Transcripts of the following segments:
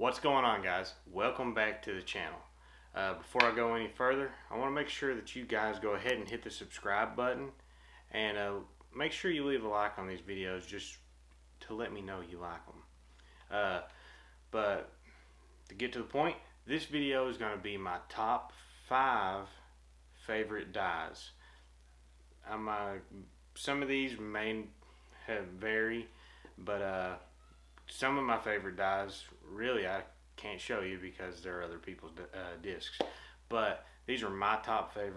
What's going on, guys? Welcome back to the channel. Before I go any further, I want to make sure that you guys go ahead and hit the subscribe button and make sure you leave a like on these videos just to let me know you like them. But to get to the point, this video is going to be my top 5 favorite dyes. Some of these may vary, but some of my favorite dyes, really, I can't show you because they're other people's discs. But these are my top 5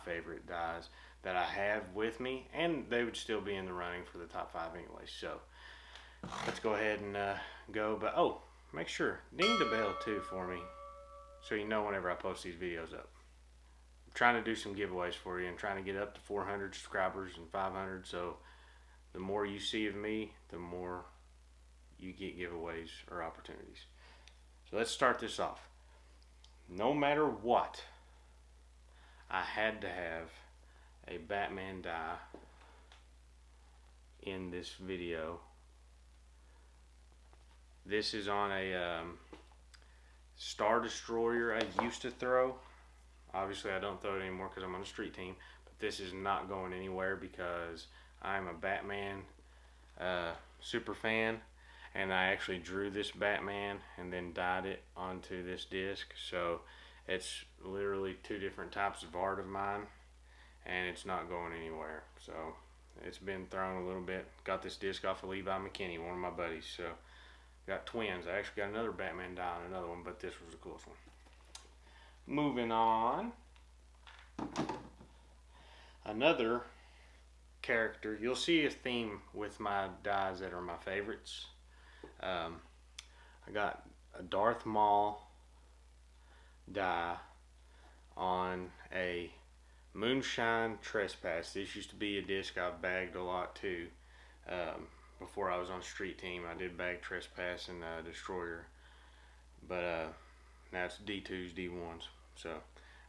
favorite dyes that I have with me, and they would still be in the running for the top 5 anyway. So let's go ahead and go. But make sure ding the bell too for me, so you know whenever I post these videos up. I'm trying to do some giveaways for you and trying to get up to 400 subscribers and 500. So the more you see of me, the more you get giveaways or opportunities. So let's start this off. No matter what, I had to have a Batman dye in this video. This is on a Star Destroyer I used to throw. Obviously I don't throw it anymore because I'm on a street team, but this is not going anywhere because I'm a Batman super fan, and I actually drew this Batman and then dyed it onto this disc. So it's literally 2 different types of art of mine, and it's not going anywhere. So it's been thrown a little bit. Got this disc off of Levi McKinney, one of my buddies. So got twins. I actually got another Batman dye on another one, but this was the coolest one. Moving on, another character. You'll see a theme with my dyes that are my favorites. I got a Darth Maul dye on a Moonshine Trespass. This used to be a disc I've bagged a lot too. Before I was on street team, I did bag Trespass and Destroyer, but now it's D2s, D1s, so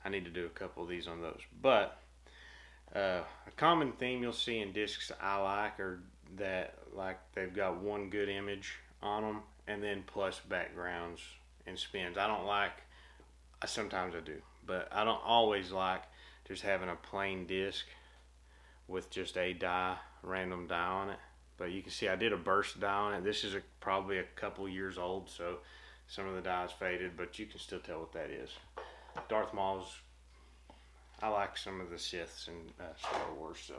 I need to do a couple of these on those. But a common theme you'll see in discs I like are that they've got one good image on them and then plus backgrounds and spins. Sometimes I do, but I don't always like just having a plain disc with just a random dye on it. But you can see I did a burst dye on it. This is probably a couple years old, so some of the dye's faded, but you can still tell what that is. Darth Maul's, I like some of the Siths in Star Wars, so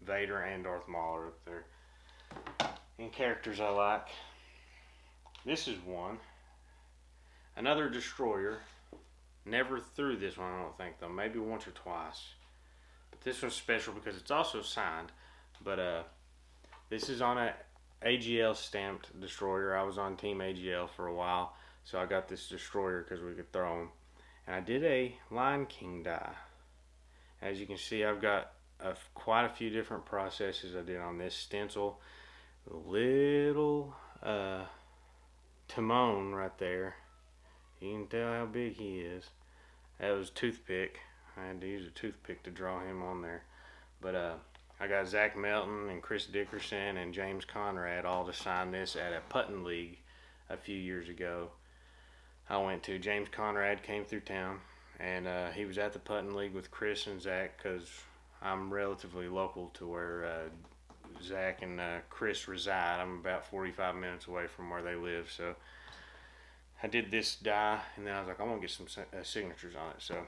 Vader and Darth Maul are up there in characters I like. This is one. Another Destroyer. Never threw this one, I don't think, though. Maybe once or twice. But this one's special because it's also signed. But this is on a AGL stamped Destroyer. I was on Team AGL for a while, so I got this Destroyer because we could throw them. And I did a Lion King dye. As you can see, I've got quite a few different processes I did on this stencil. Little Timon right there. You can tell how big he is. That was a toothpick. I had to use a toothpick to draw him on there. But I got Zach Melton and Chris Dickerson and James Conrad all to sign this at a putting league a few years ago. I went to. James Conrad came through town, and he was at the putting league with Chris and Zach because I'm relatively local to where Zach and Chris reside. I'm about 45 minutes away from where they live, so I did this dye, and then I was like, I want to get some signatures on it. So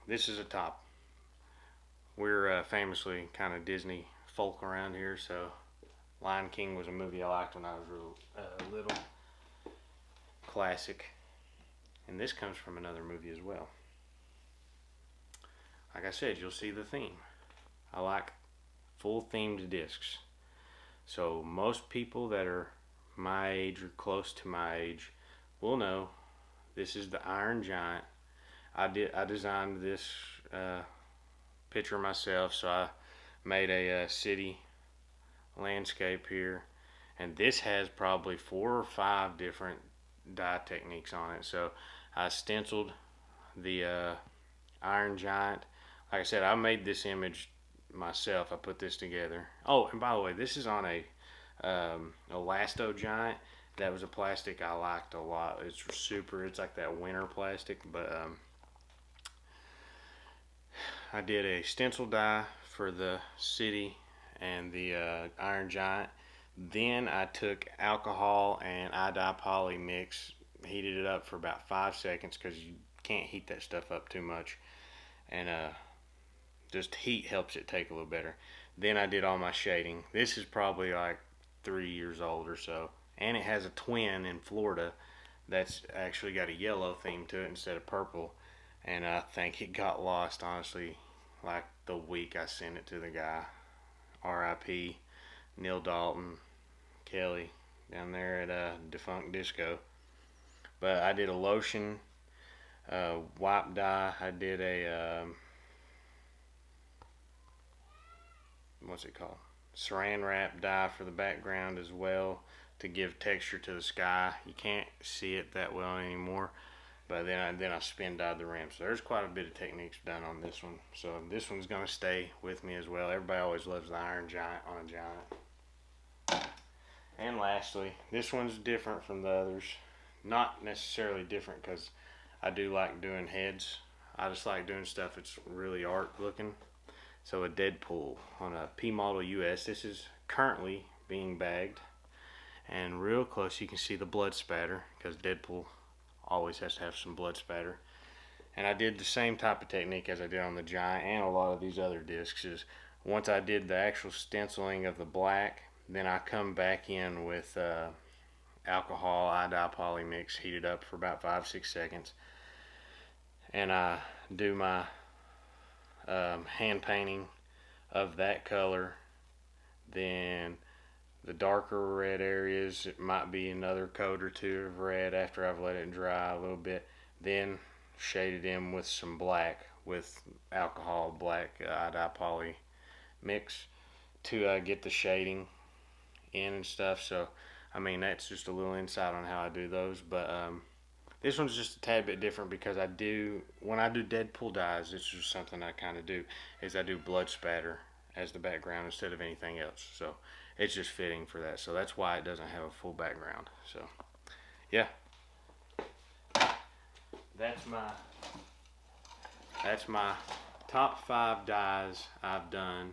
this is a top. We're famously kind of Disney folk around here, so Lion King was a movie I liked when I was real little. Classic. And this comes from another movie as well. Like I said, you'll see the theme. I like full themed discs. So most people that are my age or close to my age will know this is the Iron Giant. I designed this picture myself, so I made a city landscape here, and this has probably 4 or 5 different dye techniques on it. So I stenciled the Iron Giant. Like I said, I made this image myself. I put this together. Oh, and by the way, this is on a Elasto Giant. That was a plastic I liked a lot. It's super. It's like that winter plastic. But I did a stencil die for the city and the Iron Giant. Then I took alcohol and I-dye-poly mix, heated it up for about 5 seconds because you can't heat that stuff up too much, and just heat helps it take a little better. Then I did all my shading. This is probably like 3 years old or so, and it has a twin in Florida that's actually got a yellow theme to it instead of purple, and I think it got lost, honestly, like the week I sent it to the guy. R.I.P. Neil Dalton Kelly down there at Defunct Disco. But I did a lotion, wipe dye. I did a what's it called? Saran wrap dye for the background as well to give texture to the sky. You can't see it that well anymore. But then I spin dyed the rim. So there's quite a bit of techniques done on this one. So this one's gonna stay with me as well. Everybody always loves the Iron Giant on a Giant. And lastly, this one's different from the others. Not necessarily different because I do like doing heads. I just like doing stuff that's really art looking. So a Deadpool on a P Model US. This is currently being bagged. And real close you can see the blood spatter because Deadpool always has to have some blood spatter. And I did the same type of technique as I did on the Giant and a lot of these other discs. Is once I did the actual stenciling of the black, then I come back in with alcohol I-dye-poly mix, heated up for about 5-6 seconds, and I do my hand painting of that color. Then the darker red areas, it might be another coat or two of red after I've let it dry a little bit. Then shade it in with some black with alcohol black I-dye-poly mix to get the shading in and stuff. So I mean, that's just a little insight on how I do those. But this one's just a tad bit different because when I do Deadpool dyes, it's just something I kind of do, is I do blood spatter as the background instead of anything else. So it's just fitting for that. So that's why it doesn't have a full background. So yeah, that's my top 5 dyes I've done,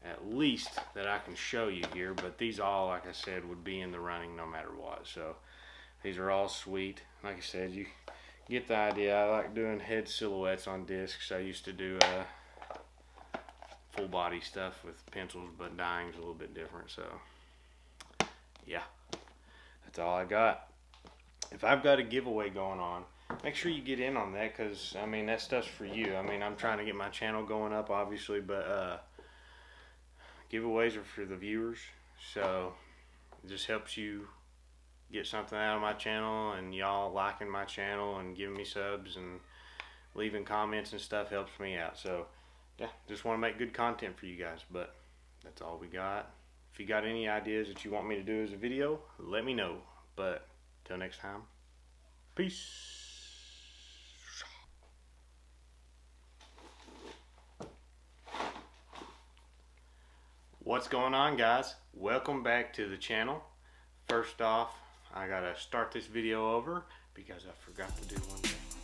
at least that I can show you here. But these all, like I said, would be in the running no matter what. So these are all sweet. Like I said, you get the idea. I like doing head silhouettes on discs. I used to do full body stuff with pencils, but dyeing's a little bit different. So yeah, that's all I got. If I've got a giveaway going on, make sure you get in on that, because I mean, that stuff's for you. I mean, I'm trying to get my channel going up, obviously, but giveaways are for the viewers, so it just helps you get something out of my channel, and y'all liking my channel and giving me subs and leaving comments and stuff helps me out. So yeah, just want to make good content for you guys. But that's all we got. If you got any ideas that you want me to do as a video, let me know. But till next time, peace. What's going on, guys? Welcome back to the channel. First off, I gotta start this video over because I forgot to do one thing.